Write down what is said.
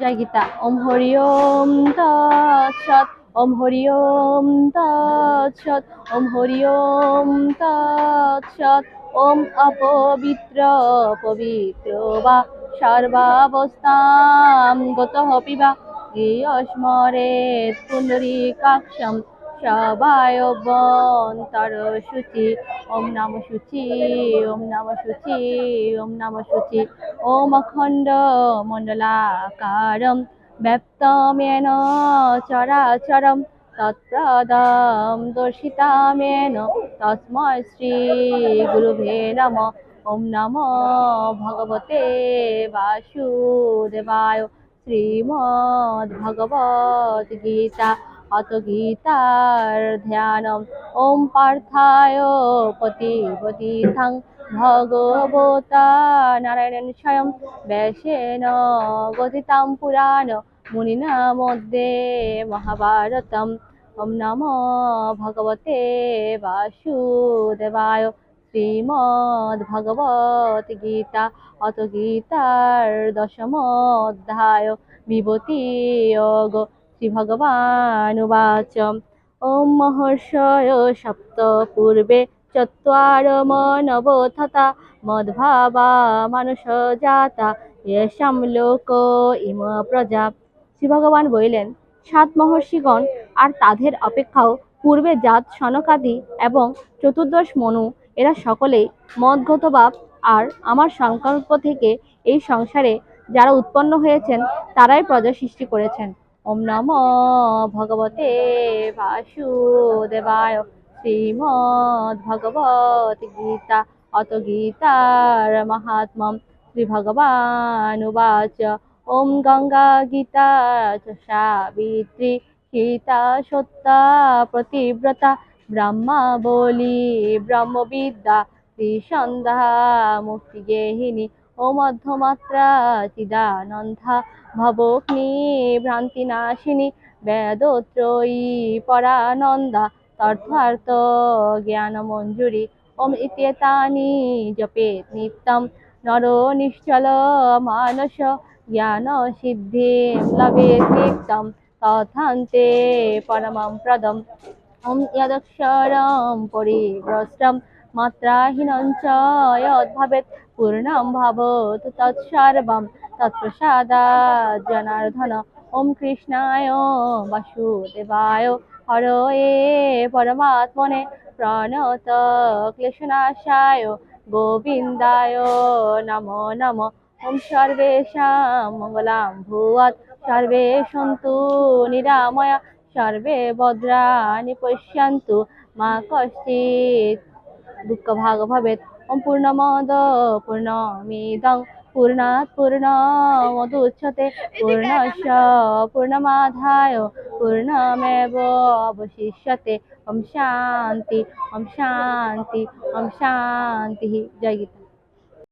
জয় গীতা। ওম হরি ওম তৎসৎ। ওম হরি ওম তৎসৎ। ওম হরি ওম তৎসৎ। ওম অপবিত্র পবিত্র বা সর্বাবস্থাম গতঃ পিবা স্মরেৎ পুণ্ডরীকাক্ষম সবায়বন্তর শুচি। ওম নম শুচি। ওম নম শুচি। ওম নম শুচি। ওম অখণ্ড মণ্ডলাকারম ব্যপ্তমেন চরাচরম তৎপ্রদম দর্শিতামেন তস্मै শ্রী গুরুভে নমঃ। ওম নমো ভগবতে বাসুদেবায়। শ্রীমদ্ ভগবত গীতা অত গীতার ধ্যানম। ওম পার্থায় প্রতিপদিতং ভগবতা নারায়ণেন স্বয়ং ব্যাসেন গদিতাং পুরাণ মুনিনা মধ্যে মহাভারতম। ওম নমো ভগবতে বাসুদেবায়। শ্রীমদ্ ভগবত গীতা অত গীতার দশম অধ্যায় বিভূতি যোগ। শ্রী ভগবানুবাচ ওম মহর্ষয় সপ্ত পূর্বে চত্বারো মনবো তথা মদ্ভাবা মানুষ জাতা येषां লোক ইম প্রজা। শ্রী ভগবান বলিলেন, 7 মহর্ষিগণ আর তাদের অপেক্ষাও পূর্বে জাত সনকাদি এবং চতুর্দশ মনু, এরা সকলেই মদগত ভাব আর আমার সংকল্প থেকে এই সংসারে যারা উৎপন্ন হয়েছেন তারাই প্রজা সৃষ্টি করেছেন। ওম নমো ভগবতে বাসুদেবায়। শ্রীমদ্ ভগবত গীতা অত গীতার মাহাত্ম্যম। শ্রী ভগবানুবাচ ওম গঙ্গা গীতা চ সাবিত্রী গীতা সত্যা প্রতিব্রতা ব্রহ্মাবলী ব্রহ্মবিদ্যা ত্রিসন্ধ্যা মুক্তিগেহিনী। ওম মধ্যমাত্রা চিদানন্দা ভবগ্নি ভ্রান্তিনাশিনী বেদত্রয়ী পরানন্দা তথার্থ জ্ঞানমঞ্জুরি। ওম ইত্যেতানি জপেৎ নিত্যং নরো নিশ্চল মানস জ্ঞান সিদ্ধিং লভেৎ নিত্যং তথান্তে পরমং পদম। ওম যদক্ষরং পরিভ্রষ্টং মাত্রাহীনং চ যদ্ভবেৎ পূর্ণং ভবতু তৎসর্বং তৎপ্রসাদাৎ জনার্দন। ওম কৃষ্ণায় বাসুদেবায় হরয়ে পরমাত্মনে প্রণত ক্লেশনাশায় গোবিন্দায় নমো নমঃ। ওম সর্বেষাং মঙ্গলাং ভূয়াৎ সর্বে সন্তু নিরাময়া সর্বে ভদ্রাণি পশ্যন্তু মা কশ্চিৎ দুঃখভাগ ভবেৎ। ওম পূর্ণমদ পূর্ণমিদং পূর্ণাৎ পূর্ণমুদচ্যতে পূর্ণস্য পূর্ণমাদায় পূর্ণমেবাবশিষ্যতে। ওম শান্তি। ওম শান্তি। ওম শান্তি। জয় গীতা।